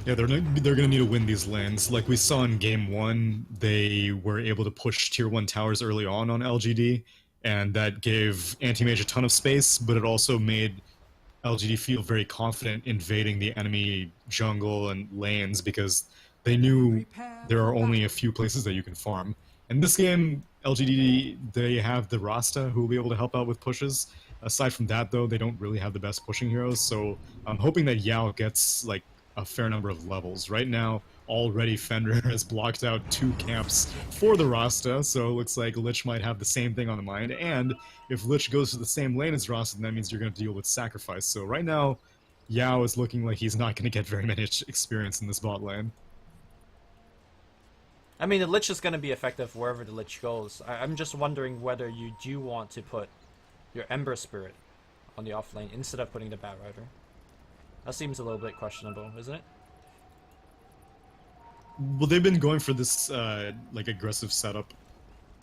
Yeah, they're gonna need to win these lanes. Like we saw in game one, they were able to push tier one towers early on LGD, and that gave anti-mage a ton of space, but it also made LGD feel very confident invading the enemy jungle and lanes because they knew there are only a few places that you can farm. And this game, LGD, they have the Rasta who will be able to help out with pushes. Aside from that, though, they don't really have the best pushing heroes, so I'm hoping that Yao gets like a fair number of levels. Right now, already Fenrir has blocked out 2 camps for the Rasta, so it looks like Lich might have the same thing on the mind. And if Lich goes to the same lane as Rasta, then that means you're going to deal with Sacrifice. So right now, Yao is looking like he's not going to get very much experience in this bot lane. I mean, the Lich is going to be effective wherever the Lich goes. I'm just wondering whether you do want to put your Ember Spirit on the off lane instead of putting the Bat Rider. That seems a little bit questionable, isn't it? Well, they've been going for this like aggressive setup.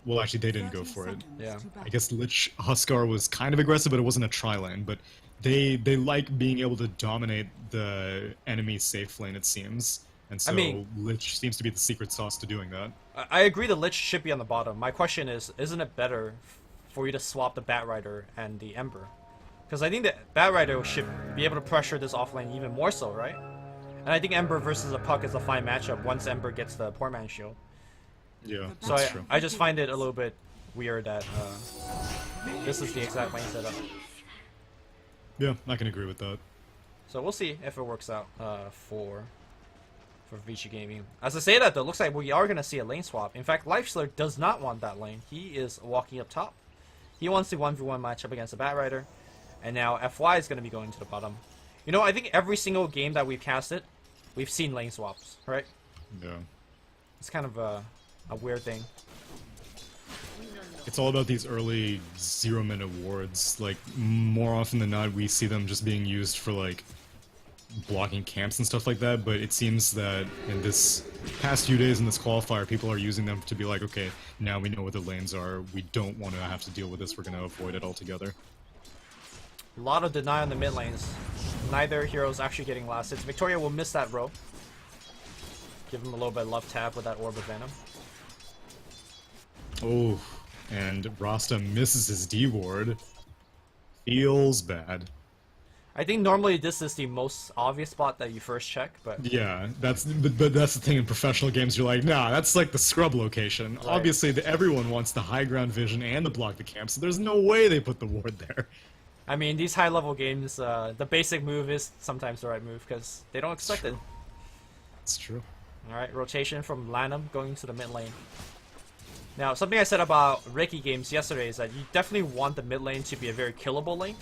Well, actually, they didn't go for it. Yeah. I guess Lich Huskar was kind of aggressive, but it wasn't a tri-lane. But they like being able to dominate the enemy safe lane, it seems. And so Lich seems to be the secret sauce to doing that. I agree the Lich should be on the bottom. My question is, isn't it better for you to swap the Bat Rider and the Ember? Because I think the Bat Rider should be able to pressure this offlane even more so, right? And I think Ember versus a Puck is a fine matchup once Ember gets the Poor Man's Shield. Yeah, so that's true. I just find it a little bit weird that this is the exact lane setup. Yeah, I can agree with that. So we'll see if it works out for VG Gaming. As I say that though, looks like we are going to see a lane swap. In fact, Lifestealer does not want that lane. He is walking up top. He wants the 1v1 matchup against the Bat Rider. And now FY is going to be going to the bottom. You know, I think every single game that we've casted, we've seen lane swaps, right? Yeah. It's kind of a weird thing. It's all about these early 0-minute wards. Like, more often than not, we see them just being used for, like, blocking camps and stuff like that, but it seems that in this past few days in this qualifier, people are using them to be like, okay, now we know what the lanes are, we don't want to have to deal with this, we're going to avoid it altogether. A lot of deny on the mid lanes. Neither hero's actually getting last hits. Victoria will miss that row. Give him a little bit of love tap with that Orb of Venom. Oh, and Rasta misses his D ward. Feels bad. I think normally this is the most obvious spot that you first check, but yeah, but that's the thing in professional games. You're like, nah, that's like the scrub location. Right. Obviously, everyone wants the high ground vision and to block the camp, so there's no way they put the ward there. I mean, these high level games, the basic move is sometimes the right move because they don't expect it. It's true. All right, rotation from Lanham going to the mid lane. Now, something I said about Ricky games yesterday is that you definitely want the mid lane to be a very killable lane.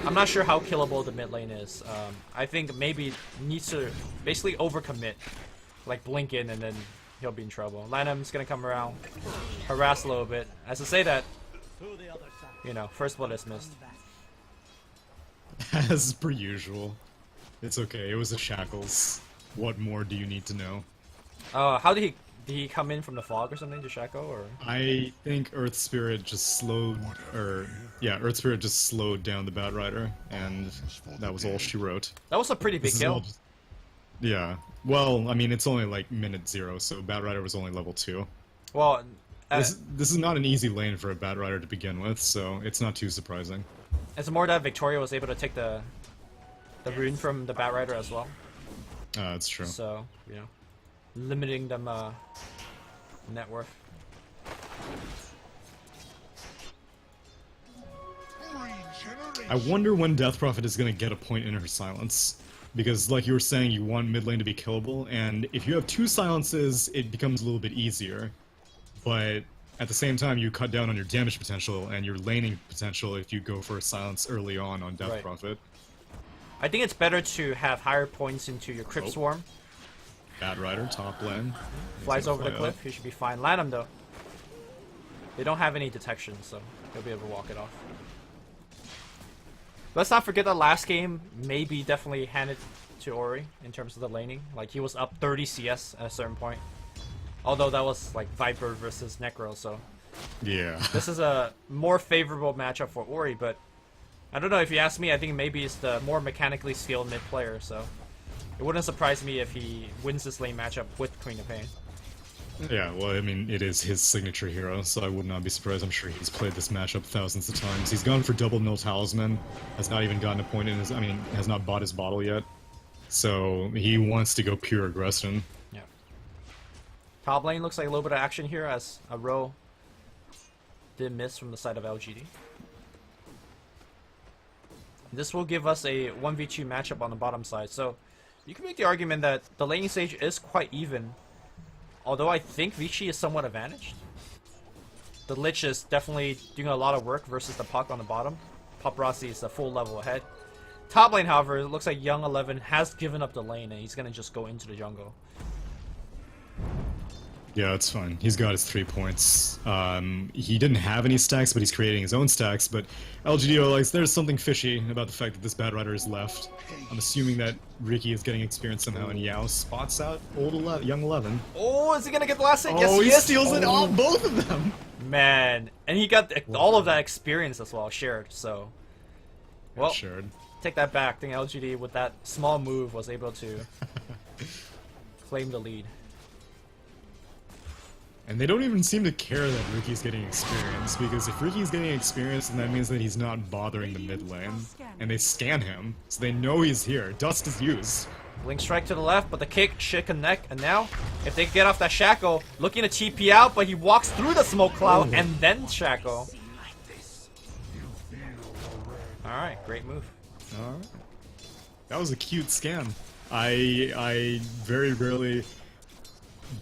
I'm not sure how killable the mid lane is. I think maybe needs to basically overcommit, like blink in and then he'll be in trouble. Lanham's gonna come around, harass a little bit. As I say that, you know, first blood is missed. As per usual. It's okay, it was the shackles. What more do you need to know? How did he come in from the fog or something to Shaco, or? I think Earth Spirit just slowed, Earth Spirit just slowed down the Bat Rider, and that was all she wrote. That was a pretty big kill. Yeah. Well, I mean, it's only like minute 0, so Bat Rider was only level 2. Well, this is not an easy lane for a Bat Rider to begin with, so it's not too surprising. It's more that Victoria was able to take the rune from the Bat Rider as well. That's true. So, you know, limiting them net worth. I wonder when Death Prophet is going to get a point in her silence. Because, like you were saying, you want mid lane to be killable, and if you have 2 silences, it becomes a little bit easier. But at the same time, you cut down on your damage potential and your laning potential if you go for a silence early on Death Prophet. I think it's better to have higher points into your Crypt Swarm. Bat Rider, top lane. Flies over the cliff, he should be fine. Lanham though. They don't have any detection, so he'll be able to walk it off. Let's not forget that last game maybe definitely handed to Ori in terms of the laning. Like, he was up 30 CS at a certain point. Although that was like Viper versus Necro, so... Yeah. This is a more favorable matchup for Ori, but... I don't know, if you ask me, I think maybe it's the more mechanically skilled mid player, so... It wouldn't surprise me if he wins this lane matchup with Queen of Pain. Yeah, well, I mean, it is his signature hero, so I would not be surprised. I'm sure he's played this matchup thousands of times. He's gone for double Mill Talisman, has not even gotten a point in his, I mean, has not bought his bottle yet. So he wants to go pure aggression. Yeah. Top lane looks like a little bit of action here as a row did miss from the side of LGD. This will give us a 1v2 matchup on the bottom side, so you can make the argument that the laning stage is quite even, although I think Vici is somewhat advantaged. The Lich is definitely doing a lot of work versus the Puck on the bottom. Paparazzi is a full level ahead. Top lane, however, it looks like Young 11 has given up the lane and he's going to just go into the jungle. Yeah, it's fine. He's got his 3 points. He didn't have any stacks, but he's creating his own stacks. But LGD are like, there's something fishy about the fact that this bad rider is left. I'm assuming that Ricky is getting experience somehow, and Yao spots out Young 11. Oh, is he going to get the last hit? Oh, Yes, he is. steals it all, both of them! Man, and he got all of that experience as well shared, so... Well, shared. Take that back. I think LGD, with that small move, was able to claim the lead. And they don't even seem to care that Ricky's getting experience, because if Ricky's getting experience, then that means that he's not bothering the mid lane. And they scan him, so they know he's here. Dust is used. Link strike to the left, but the kick should connect. And now, if they get off that Shackle, looking to TP out, but he walks through the smoke cloud and then Shackle. Alright, great move. Alright. That was a cute scan. I very rarely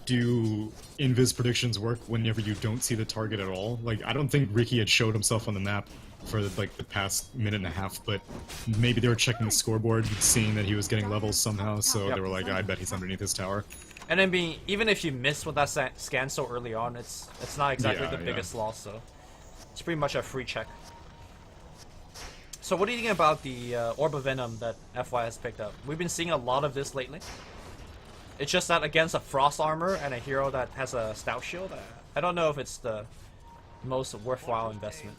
do invis predictions work whenever you don't see the target at all. Like, I don't think Ricky had showed himself on the map for like the past minute and a half, but maybe they were checking the scoreboard, seeing that he was getting levels somehow, so they were like, I bet he's underneath this tower. And then even if you miss with that scan so early on, it's not exactly the biggest loss, so it's pretty much a free check. So what do you think about the Orb of Venom that FY has picked up? We've been seeing a lot of this lately. It's just that against a Frost Armor and a hero that has a Stout Shield, I don't know if it's the most worthwhile investment.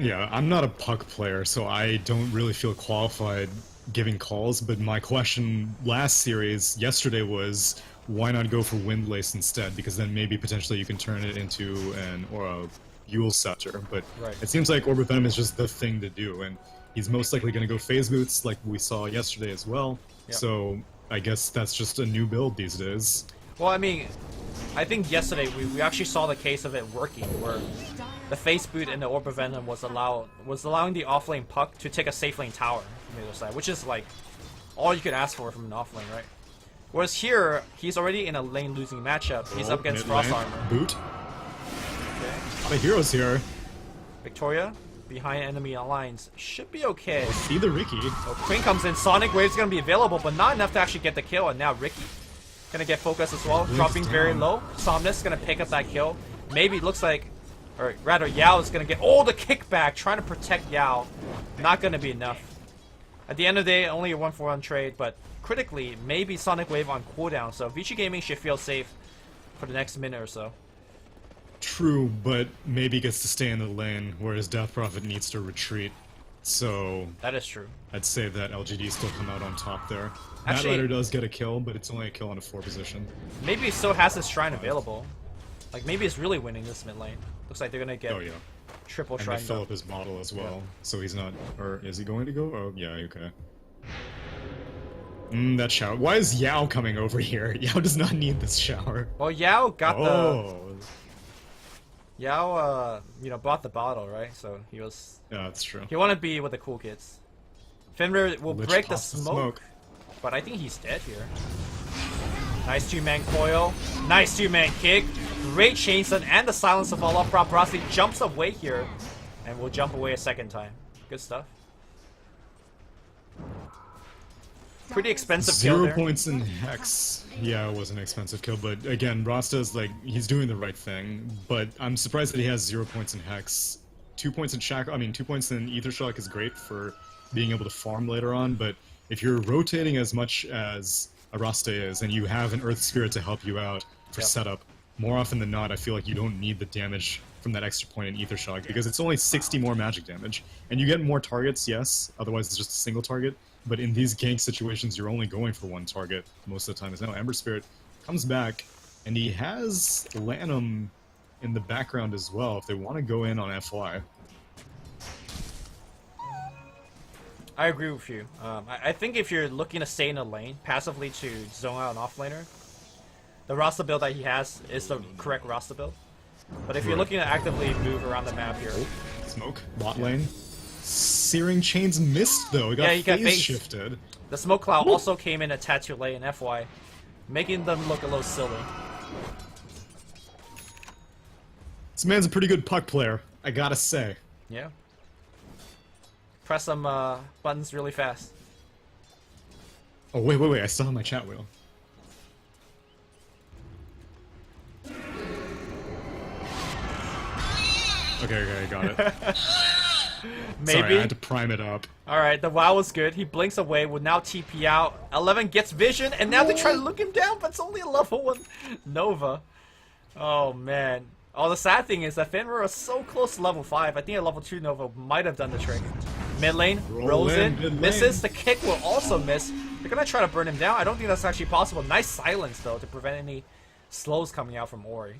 Yeah, I'm not a puck player, so I don't really feel qualified giving calls, but my question yesterday was, why not go for Windlace instead? Because then maybe potentially you can turn it into a Yule Scepter, but it seems like Orb of Venom is just the thing to do, and he's most likely going to go Phase Boots like we saw yesterday as well, so I guess that's just a new build these days. Well, I mean, I think yesterday we actually saw the case of it working, where the Face Boot and the Orb of Venom was allowing the offlane Puck to take a safe lane tower from the other side, which is like all you could ask for from an offlane, right? Whereas here, he's already in a lane losing matchup. He's up against Frost Armor. Boot. Okay. The heroes here. Victoria, behind enemy lines, should be okay. See the Ricky. So Queen comes in, Sonic Wave's gonna be available, but not enough to actually get the kill, and now Ricky gonna get focused as well, dropping very low. Somnus gonna pick up that kill. Maybe it looks like, or rather Yao is gonna get, the kickback, trying to protect Yao. Not gonna be enough. At the end of the day, only a 1-for-1 trade, but critically, maybe Sonic Wave on cooldown, so VG Gaming should feel safe for the next minute or so. True, but maybe gets to stay in the lane, whereas Death Prophet needs to retreat. So that is true. I'd say that LGD still come out on top there. Actually, Matt Rider does get a kill, but it's only a kill on a 4 position. Maybe he still has his shrine available. Like, maybe he's really winning this mid lane. Looks like they're gonna get triple shrine. And they fill up his bottle as well, so he's not... Or is he going to go? Oh, yeah, okay. That shower. Why is Yao coming over here? Yao does not need this shower. Well, Yao got Yao, bought the bottle, right? So he was... Yeah, that's true. He wanted to be with the cool kids. Fenrir will Lich break the smoke, but I think he's dead here. Nice 2-man coil. Nice 2-man kick. Great chainstun and the silence of all up. Paparazzi jumps away here, and will jump away a second time. Good stuff. Pretty expensive kill there. 0 points in Hex. Yeah, it was an expensive kill, but again, Rasta's like, he's doing the right thing, but I'm surprised that he has 0 points in Hex. 2 points in Shackle, 2 points in Ether Shock is great for being able to farm later on, but if you're rotating as much as a Rasta is, and you have an Earth Spirit to help you out for setup, more often than not, I feel like you don't need the damage from that extra point in Ether Shock, because it's only 60 more magic damage. And you get more targets, yes, otherwise it's just a single target, But in these gank situations, you're only going for one target most of the time. As now Ember Spirit comes back, and he has Lanham in the background as well if they want to go in on FY. I agree with you. I think if you're looking to stay in a lane, passively to zone out an offlaner, the roster build that he has is the correct roster build. But if you're looking to actively move around the map here... Smoke, bot lane. Searing Chains missed though, he got phase shifted. The smoke cloud also came in a tad too late in FY, making them look a little silly. This man's a pretty good puck player, I gotta say. Yeah. Press some buttons really fast. Oh, wait, I still have my chat wheel. Okay, got it. Maybe. Sorry, I had to prime it up. Alright, the WoW was good. He blinks away, will now TP out. 11 gets vision, and now they try to look him down, but it's only a level 1 Nova. Oh, man. Oh, the sad thing is that Fenrir is so close to level 5. I think a level 2 Nova might have done the trick. Mid lane, rolls in, misses. The kick will also miss. They're going to try to burn him down. I don't think that's actually possible. Nice silence, though, to prevent any slows coming out from Ori.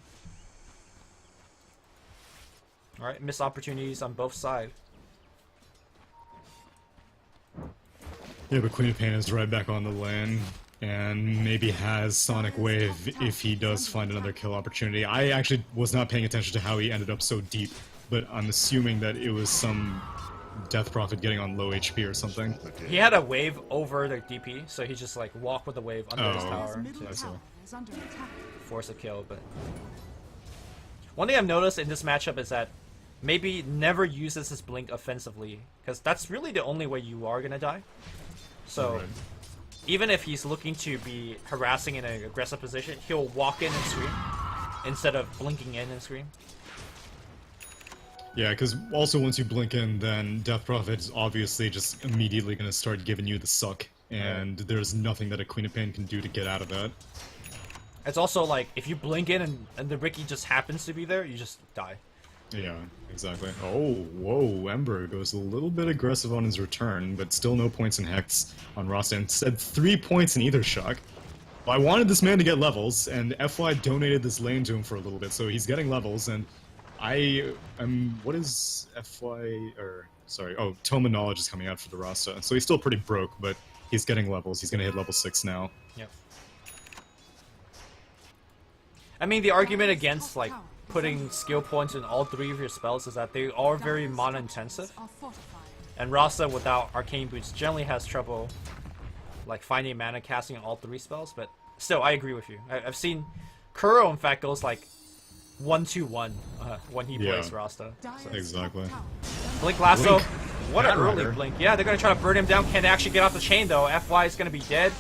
Alright, missed opportunities on both sides. Yeah, but Queen of Pain is right back on the lane, and maybe has Sonic Wave if he does find another kill opportunity. I actually was not paying attention to how he ended up so deep, but I'm assuming that it was some Death Prophet getting on low HP or something. He had a wave over the DP, so he just like walked with the wave under his tower to force a kill. But one thing I've noticed in this matchup is that maybe never uses his blink offensively, because that's really the only way you are gonna die. So even if he's looking to be harassing in an aggressive position, he'll walk in and scream instead of blinking in and scream. Yeah, because also once you blink in, then Death Prophet is obviously just immediately going to start giving you the suck, and there's nothing that a Queen of Pain can do to get out of that. It's also like, if you blink in and the Riki just happens to be there, you just die. Yeah, exactly. Oh, whoa, Ember goes a little bit aggressive on his return, but still no points in Hex on Rasta. Instead, 3 points in either shock. Well, I wanted this man to get levels, and FY donated this lane to him for a little bit, so he's getting levels, and I am... What is FY... or... Sorry, oh, Toma Knowledge is coming out for the Rasta, so he's still pretty broke, but he's getting levels. He's gonna hit level 6 now. Yep. I mean, the argument against, like, putting skill points in all 3 of your spells is that they are very mana intensive, and Rasta without Arcane Boots generally has trouble like finding mana casting all 3 spells. But still, I agree with you. I've seen Kuro in fact goes like 1-2-1 when he plays Rasta. So. Exactly. Blink Lasso. Blink. What an early blink. Yeah, they're gonna try to burn him down. Can they actually get off the chain though? FY is gonna be dead.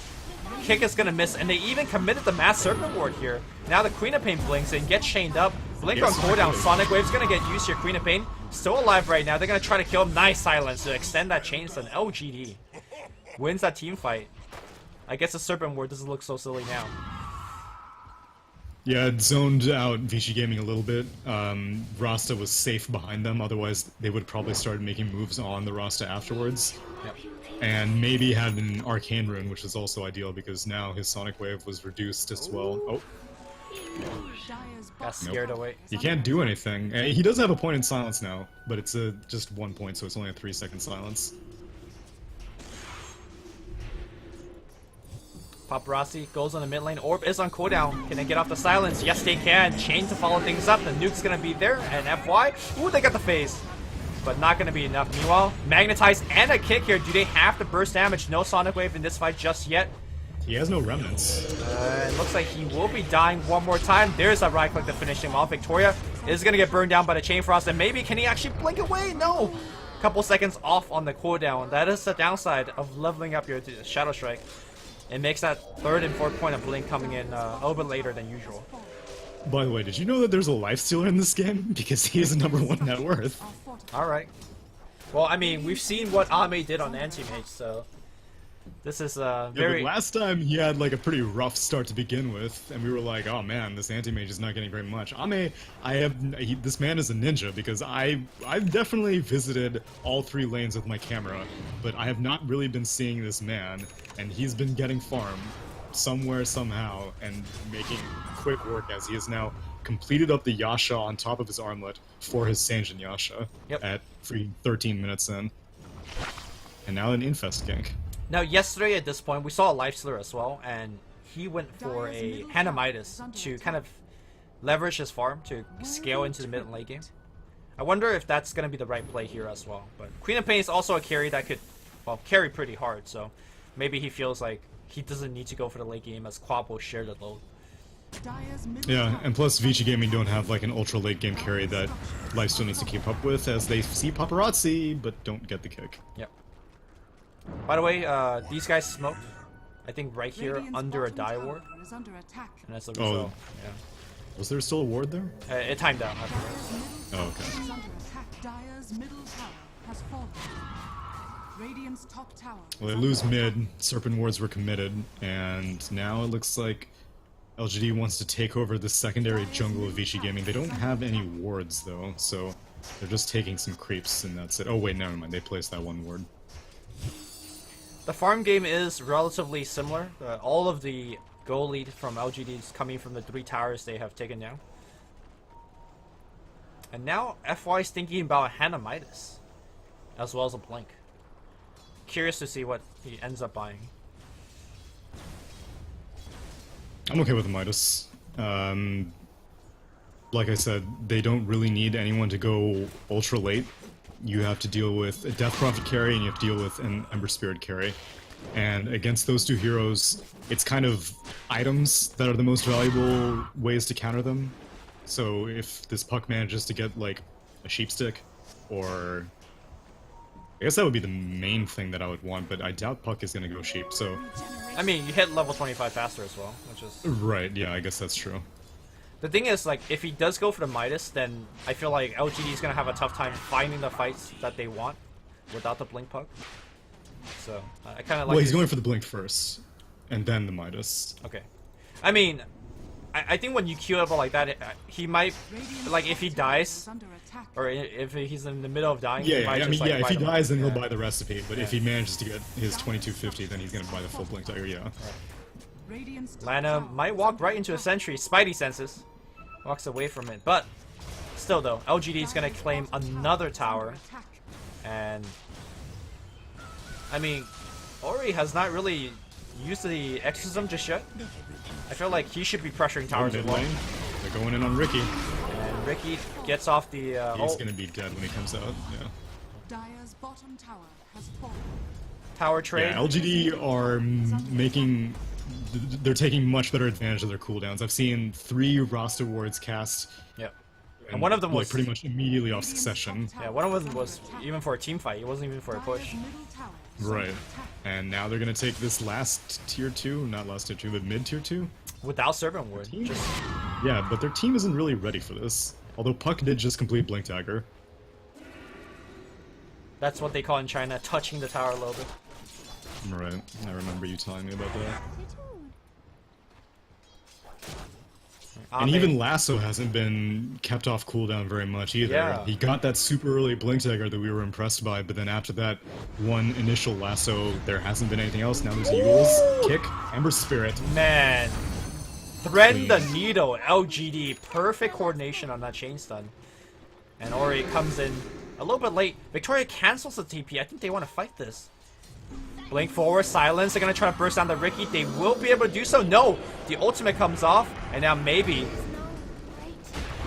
Kick is gonna miss, and they even committed the Mass Serpent Ward here. Now the Queen of Pain blinks and gets chained up. Blink on cooldown. Sonic Wave's gonna get used here. Queen of Pain still alive right now. They're gonna try to kill him. Nice silence to extend that chain stun. LGD wins that team fight. I guess the Serpent Ward doesn't look so silly now. Yeah, it zoned out VG Gaming a little bit. Rasta was safe behind them, otherwise they would probably start making moves on the Rasta afterwards. Yep. And maybe had an Arcane Rune, which is also ideal because now his Sonic Wave was reduced as well. Oh. Got scared away. He can't do anything. He does have a point in silence now, but it's just 1 point, so it's only a 3-second silence. Paparazzi goes on the mid lane. Orb is on cooldown. Can they get off the silence? Yes, they can. Chain to follow things up. The nuke's gonna be there. And FY. Ooh, they got the phase. But not gonna be enough. Meanwhile, Magnetize and a kick here. Do they have to burst damage? No Sonic Wave in this fight just yet. He has no remnants. It looks like he will be dying one more time. There's a right click to finish him off. Victoria is gonna get burned down by the Chain Frost. And maybe can he actually blink away? No. Couple seconds off on the cooldown. That is the downside of leveling up your Shadow Strike. It makes that 3rd and 4th point of blink coming in a little bit later than usual. By the way, did you know that there's a lifestealer in this game? Because he is #1 net worth. Alright. Well, I mean, we've seen what Ame did on Anti-Mage, so... This is Yeah, very. but last time he had like a pretty rough start to begin with, and we were like, "Oh man, this anti-mage is not getting very much." This man is a ninja because I've definitely visited all 3 lanes with my camera, but I have not really been seeing this man, and he's been getting farm somewhere somehow and making quick work as he has now completed up the Yasha on top of his armlet for his Sanjin Yasha at freaking 13 minutes in, and now an infest gank. Now, yesterday at this point, we saw a Lifestealer as well, and he went for a Hanamitis to kind of leverage his farm to scale into the mid and late game. I wonder if that's going to be the right play here as well. But Queen of Pain is also a carry that could, well, carry pretty hard, so maybe he feels like he doesn't need to go for the late game as Quab will share the load. Yeah, and plus VG Gaming don't have like an ultra late game carry that Life still needs to keep up with as they see paparazzi but don't get the kick. Yep. By the way, these guys smoked, I think right here under a die ward. And that's the result. Yeah. Was there still a ward there? It timed out afterwards. Oh, okay. Well, they lose mid, Serpent wards were committed, and now it looks like LGD wants to take over the secondary jungle of Vici Gaming. They don't have any wards though, so they're just taking some creeps and that's it. Oh wait, never mind, they placed that one ward. The farm game is relatively similar. All of the goal lead from LGD is coming from the 3 towers they have taken down. And now FY is thinking about Hanamitis, as well as a Blink. Curious to see what he ends up buying. I'm okay with the Midas. Like I said, they don't really need anyone to go ultra late. You have to deal with a Death Prophet carry and you have to deal with an Ember Spirit carry. And against those 2 heroes, it's kind of items that are the most valuable ways to counter them. So if this Puck manages to get like a Sheep Stick, or I guess that would be the main thing that I would want, but I doubt Puck is going to go Sheep, so... I mean, you hit level 25 faster as well, which is... Right, yeah, I guess that's true. The thing is, like, if he does go for the Midas, then I feel like LGD is going to have a tough time finding the fights that they want without the Blink Puck. So, I kind of like... Well, he's going for the Blink first, and then the Midas. Okay. I mean, I think when you queue up like that, he might... Like, if he dies, or if he's in the middle of dying, yeah, he might I mean, just, like, yeah, if he dies, then he'll yeah. buy the recipe, but if he manages to get his 2250, then he's going to buy the full Blink Dagger, yeah. Lana might walk right into a Sentry. Spidey senses. Walks away from it. But, still though, LGD is going to claim another tower. And, I mean, Ori has not really used the Exorcism just yet. I feel like he should be pressuring towers as well. They're going in on Ricky. And Ricky gets off the... He's going to be dead when he comes out, yeah. Dire's bottom tower has fallen. Tower trade. Yeah, LGD are making... They're taking much better advantage of their cooldowns. I've seen 3 roster wards cast. Yep. And one of them was... pretty much immediately off succession. Yeah, one of them was even for a team fight. It wasn't even for a push. Right. And now they're going to take this last tier 2, not last tier 2, but mid tier 2. Without Serpent Ward. Just... Yeah, but their team isn't really ready for this. Although Puck did just complete Blink Dagger. That's what they call in China, touching the tower a little bit. Right. I remember you telling me about that. And even Lasso hasn't been kept off cooldown very much either. Yeah. He got that super early Blink Dagger that we were impressed by, but then after that one initial Lasso, there hasn't been anything else. Now there's Yule's kick, Ember Spirit. Man. Thread the needle, LGD. Perfect coordination on that chain stun. And Ori comes in a little bit late. Victoria cancels the TP. I think they want to fight this. Blink forward, silence. They're going to try to burst down the Ricky. They will be able to do so. No! The ultimate comes off. And now maybe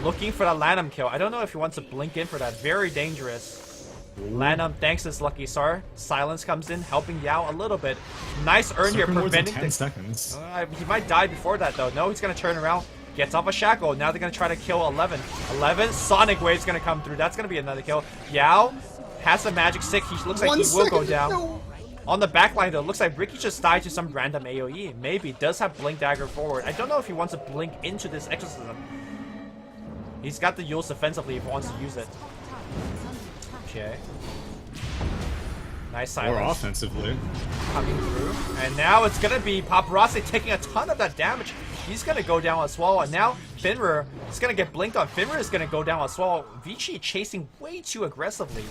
looking for the Lanham kill. I don't know if he wants to blink in for that. Very dangerous. Lanham, thanks to his lucky star. Silence comes in, helping Yao a little bit. Nice earn here, preventing 10 seconds. He might die before that, though. No, he's going to turn around. Gets off a shackle. Now they're going to try to kill 11. 11, Sonic Wave's going to come through. That's going to be another kill. Yao has a magic stick. He looks like he will go down. No. On the backline, though, looks like Ricky just died to some random AoE. Maybe. Does have Blink Dagger forward. I don't know if he wants to blink into this Exorcism. He's got the Yules defensively if he wants to use it. Okay. Nice Or silence offensively. coming through. And now it's gonna be Paparazzi taking a ton of that damage. He's gonna go down as well. And now Finrer is gonna get blinked on. Finrer is gonna go down as well. Vici chasing way too aggressively.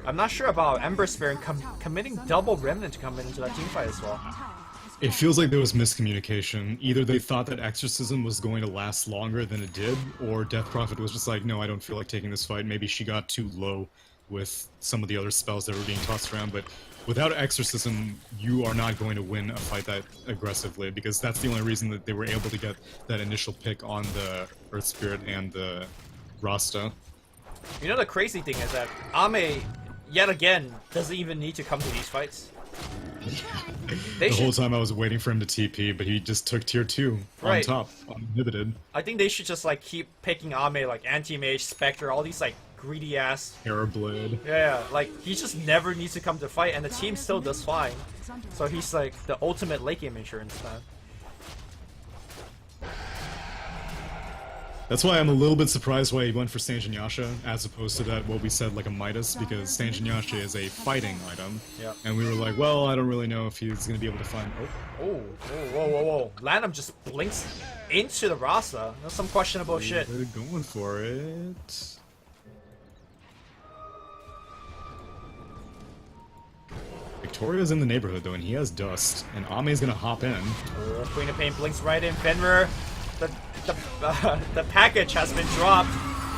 I'm not sure about Ember Spirit committing double Remnant to come into that team fight as well. It feels like there was miscommunication. Either they thought that Exorcism was going to last longer than it did, or Death Prophet was just like, no, I don't feel like taking this fight. Maybe she got too low with some of the other spells that were being tossed around, but without Exorcism, you are not going to win a fight that aggressively, because that's the only reason that they were able to get that initial pick on the Earth Spirit and the Rasta. You know the crazy thing is that Ame, yet again, doesn't even need to come to these fights. The whole time I was waiting for him to TP, but he just took tier 2 on top, uninhibited. I think they should just like keep picking Ame like Anti-Mage, Spectre, all these like greedy ass. Hairblade. Yeah, like he just never needs to come to fight, and the team still does fine. So he's like the ultimate late game insurance man. That's why I'm a little bit surprised why he went for Sanjin Yasha, as opposed to that what we said like a Midas, because Sanjin Yasha is a fighting item. Yep. And we were like, well, I don't really know if he's going to be able to find... Oh, whoa. Lanham just blinks into the Rasa. That's some questionable shit. They're going for it. Victoria's in the neighborhood though, and he has Dust, and Ame's gonna hop in. Oh, Queen of Pain blinks right in. Fenrir, the package has been dropped,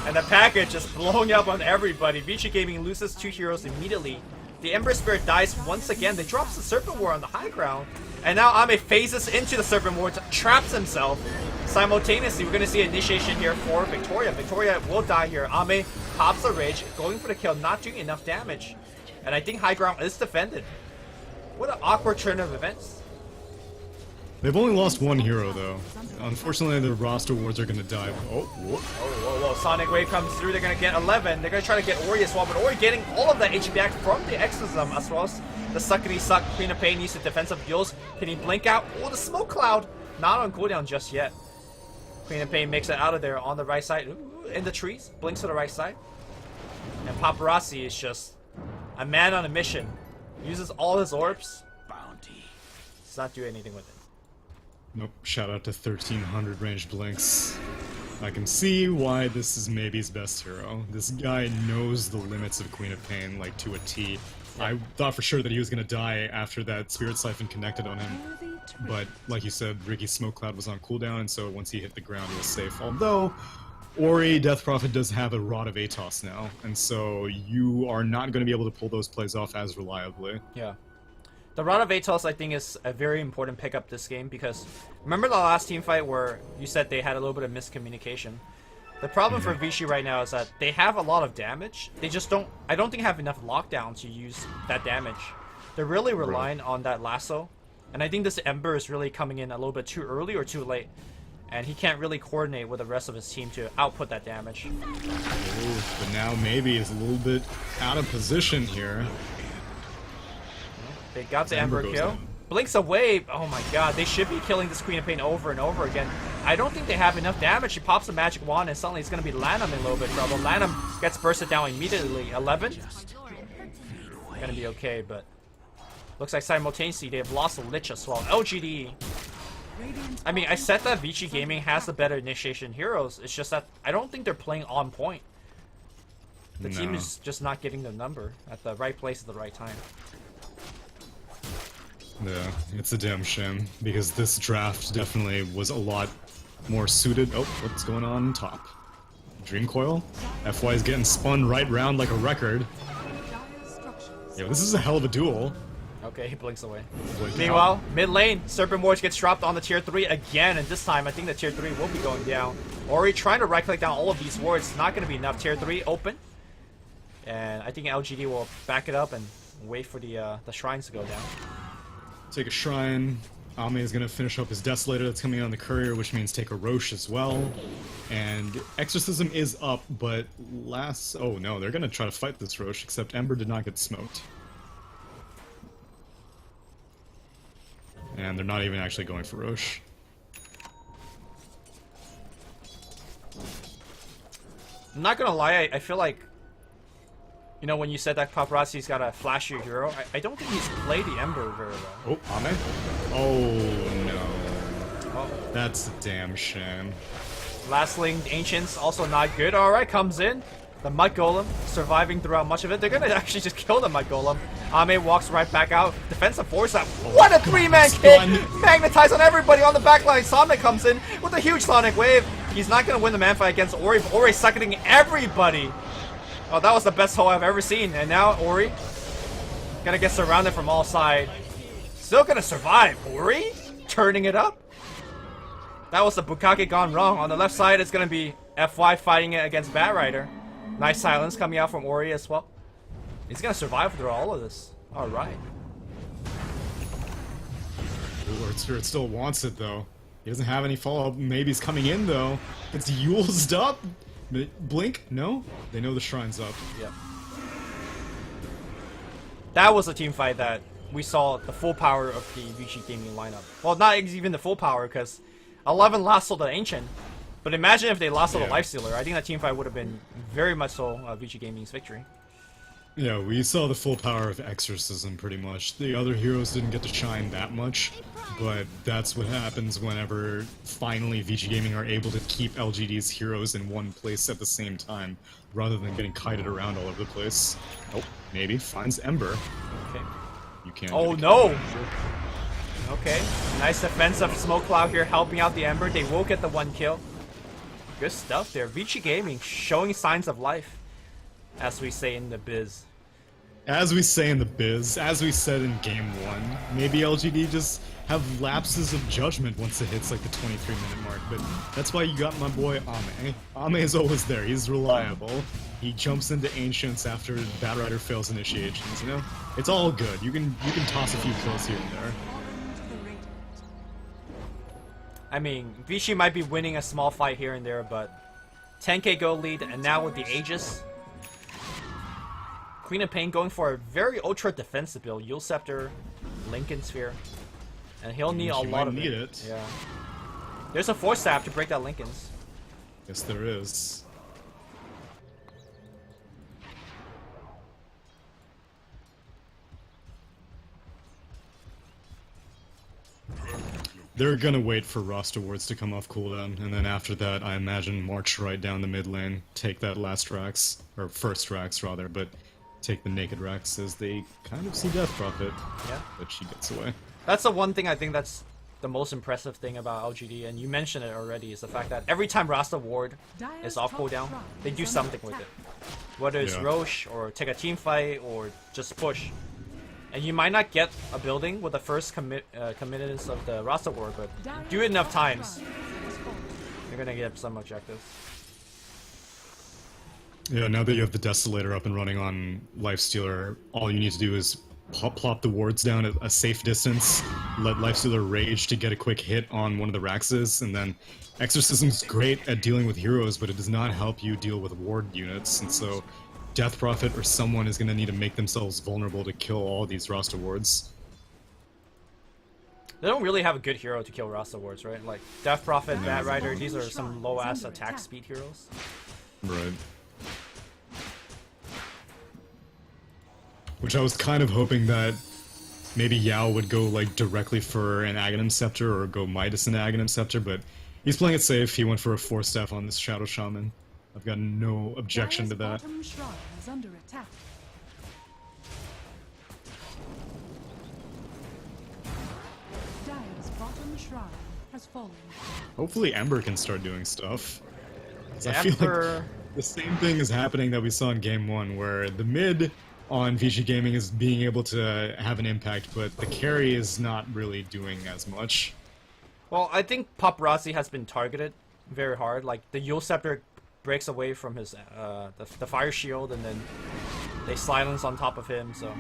and the package is blowing up on everybody. VG Gaming loses 2 heroes immediately. The Ember Spirit dies once again. They drops the Serpent War on the high ground, and now Ame phases into the Serpent War, traps himself. Simultaneously, we're going to see initiation here for Victoria. Victoria will die here. Ame pops a Rage, going for the kill, not doing enough damage. And I think high ground is defended. What an awkward turn of events. They've only lost 1 hero though. Unfortunately, the roster wards are gonna die. Oh, whoop. Whoa. Sonic Wave comes through. They're going to get 11. They're going to try to get Ori as well, but Ori getting all of that HP back from the Exorcism, as well as the Suckety Suck. Queen of Pain needs the defensive heals. Can he blink out? Oh, the Smoke Cloud. Not on cooldown just yet. Queen of Pain makes it out of there on the right side. Ooh, in the trees. Blinks to the right side. And Paparazzi is just a man on a mission. Uses all his orbs. Bounty. Does not do anything with it. Nope. Shout out to 1300 ranged blinks. I can see why this is maybe his best hero. This guy knows the limits of Queen of Pain, like, to a T. I thought for sure that he was gonna die after that Spirit Siphon connected on him. But, like you said, Ricky's Smoke Cloud was on cooldown, and so once he hit the ground, he was safe. Although, Ori, Death Prophet, does have a Rod of Atos now, and so you are not going to be able to pull those plays off as reliably. Yeah. The Rod of Atos, I think, is a very important pickup this game, because remember the last team fight where you said they had a little bit of miscommunication? The problem for Vichy right now is that they have a lot of damage. They just don't... I don't think have enough lockdown to use that damage. They're really relying on that lasso, and I think this Ember is really coming in a little bit too early or too late. And he can't really coordinate with the rest of his team to output that damage. Ooh, but now maybe is a little bit out of position here. They got the Ember kill. Blinks away. Oh my god, they should be killing this Queen of Pain over and over again. I don't think they have enough damage. She pops a magic wand and suddenly it's going to be Lanham in a little bit of trouble. Lanham gets bursted down immediately. 11. Gonna be okay, but looks like simultaneously they have lost a Lich as well. LGD. I mean, I said that Vichy Gaming has the better initiation heroes. It's just that I don't think they're playing on point. The team is just not getting the number at the right place at the right time. Yeah, it's a damn shame, because this draft definitely was a lot more suited. Oh, what's going on top? Dream Coil? FY is getting spun right round like a record. Yeah, this is a hell of a duel. Okay, he blinks away. Blink Meanwhile, out. mid lane, Serpent Wars gets dropped on the tier 3 again, and this time I think the tier 3 will be going down. Ori trying to right click down all of these wards, not going to be enough. Tier 3 open. And I think LGD will back it up and wait for the shrines to go down. Take a shrine. Ame is going to finish up his Desolator that's coming on the courier, which means take a Roche as well. And Exorcism is up, but last... Oh no, they're going to try to fight this Roche, except Ember did not get smoked. And they're not even actually going for Roche. I'm not gonna lie, I feel like You know, when you said that Paparazzi's got a flashier hero, I don't think he's played the Ember very well. Oh, Ame? Oh, no. Oh. That's a damn shame. Last link, Ancients, also not good. Alright, comes in. The Mud Golem, surviving throughout much of it. They're gonna actually just kill the Mud Golem. Ame walks right back out. Defensive force up. What a three-man kick! Magnetize on everybody on the backline. Sonic comes in with a huge Sonic Wave. He's not gonna win the man fight against Ori, but Ori's sucking everybody. Oh, that was the best hole I've ever seen. And now Ori gonna get surrounded from all sides. Still gonna survive. Ori turning it up. That was the Bukake gone wrong. On the left side, it's gonna be FY fighting it against Batrider. Nice silence coming out from Ori as well. He's gonna survive through all of this. Alright. Lord Spirit still wants it though. He doesn't have any follow-up. Maybe he's coming in though. It's Yules'd up. Blink? No? They know the shrine's up. Yep. That was a team fight that we saw the full power of the VG Gaming lineup. Well, not even the full power, because 11 lost to the Ancient. But imagine if they lost to the Lifestealer. I think that team fight would have been very much so VG Gaming's victory. Yeah, we saw the full power of Exorcism pretty much. The other heroes didn't get to shine that much, but that's what happens whenever finally VG Gaming are able to keep LGD's heroes in one place at the same time, rather than getting kited around all over the place. Oh, maybe finds Ember. Okay. You can't. Oh no! Okay, nice defensive smoke cloud here helping out the Ember. They will get the one kill. Good stuff there. VG Gaming showing signs of life, as we say in the biz. As we say in the biz, as we said in Game 1, maybe LGD just have lapses of judgment once it hits like the 23-minute mark, but that's why you got my boy Ame. Ame is always there, he's reliable. He jumps into Ancients after Batrider fails initiations, you know? It's all good, you can toss a few kills here and there. I mean, Vichy might be winning a small fight here and there, but 10k gold lead, and now with the Aegis, Queen of Pain going for a very ultra defensive build. Yule Scepter, Lincoln Sphere, and he'll need a lot of it. Yeah. There's a Force Staff to break that Lincoln's. Yes, there is. They're gonna wait for roster wards to come off cooldown, and then after that, I imagine march right down the mid lane, take that last Rax, or first Rax rather, but take the naked Rax as they kind of see Death Prophet. Yeah. But she gets away. That's the one thing I think that's the most impressive thing about LGD, and you mentioned it already, is the fact that every time Rasta Ward is off cooldown, they do something with it. Whether it's Roche, or take a team fight, or just push. And you might not get a building with the first committance of the Rasta Ward, but do it enough times, you're gonna get some objectives. Yeah, now that you have the Desolator up and running on Lifestealer, all you need to do is plop the wards down at a safe distance, let Lifestealer rage to get a quick hit on one of the Raxes, and then Exorcism's great at dealing with heroes, but it does not help you deal with ward units, and so Death Prophet or someone is going to need to make themselves vulnerable to kill all these Rasta wards. They don't really have a good hero to kill Rasta wards, right? Like Death Prophet, Batrider, these are some low-ass attack speed heroes. Right. Which I was kind of hoping that maybe Yao would go like directly for an Aghanim Scepter or go Midas and Aghanim Scepter, but he's playing it safe. He went for a Force Staff on this Shadow Shaman. I've got no objection to that. Under attack. Dire's bottom shrine has fallen. Hopefully Ember can start doing stuff. 'Cause I feel like the same thing is happening that we saw in Game 1, where the mid on VG Gaming is being able to have an impact, but the carry is not really doing as much. Well, I think Paparazzi has been targeted very hard. Like, the Yule Scepter breaks away from his the fire shield, and then they silence on top of him, so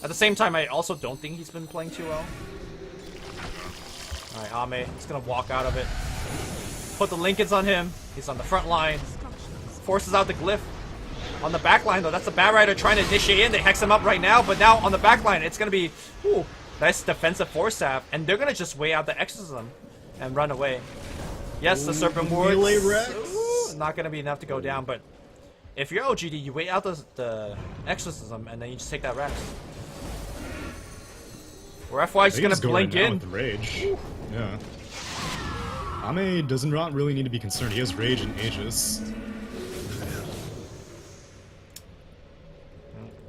at the same time I also don't think he's been playing too well. Alright, Ame is gonna walk out of it, put the Lincolns on him. He's on the front line, forces out the glyph. On the back line though, that's the Batrider trying to initiate in. They hex him up right now, but now on the back line it's gonna be nice defensive Force Staff, and they're gonna just weigh out the Exorcism and run away. Yes, the Serpent Ward. Not going to be enough to go down, but If you're LGD, you wait out the exorcism and then you just take that Rex. Or FY's They gonna just go blink right now in. with the rage. Yeah. Ame does not really need to be concerned. He has rage and Aegis.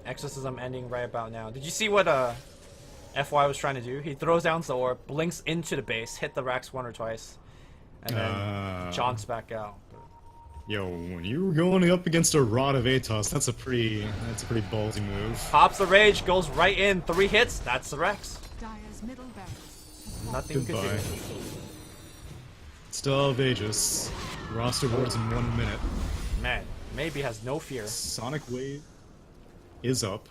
Exorcism ending right about now. Did you see what FY was trying to do? He throws down the orb, blinks into the base, hit the Rax 1 or twice, and then jaunts back out. Yo, when you're going up against a Rod of Atos, that's a pretty ballsy move. Pops the rage, goes right in, 3 hits, that's the Rex. Dire's middle barracks. Nothing Goodbye. could do. Still have Aegis. Roster wards in 1 minute. Man, maybe has no fear. Sonic Wave is up.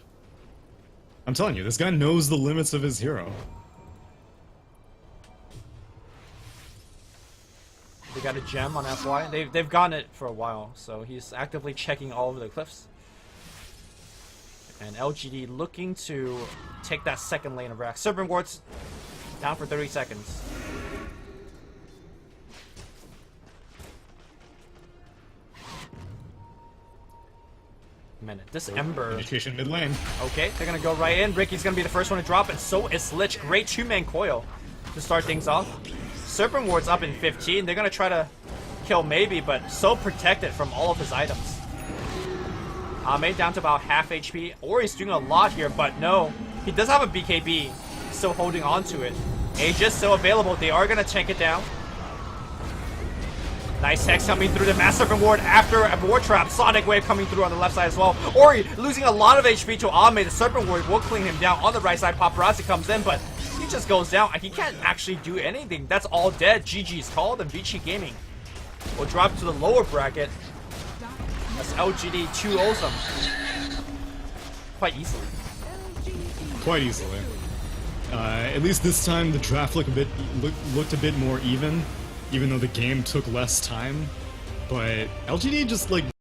I'm telling you, this guy knows the limits of his hero. They got a gem on FY. They've gotten it for a while, so he's actively checking all over the cliffs. And LGD looking to take that second lane of Rax. Serpent wards down for 30 seconds. Minute. This Ember. Initiation mid lane. Okay, they're gonna go right in. Ricky's gonna be the first one to drop, and so is Lich. Great 2-man coil to start things off. Serpent Ward's up in 15. They're gonna try to kill maybe, but so protected from all of his items. Ame down to about half HP. Ori's doing a lot here, but no. He does have a BKB. Still holding on to it. Aegis still available. They are gonna tank it down. Nice Hex coming through the Mass Serpent Ward after a War Trap. Sonic Wave coming through on the left side as well. Ori losing a lot of HP to Ame. The Serpent Ward will clean him down on the right side. Paparazzi comes in, but he just goes down. He can't actually do anything. That's all dead. GG's called, and VG Gaming will drop to the lower bracket as LGD 2-0s them quite easily. Quite easily. At least this time the draft looked a bit more even though the game took less time. But LGD just like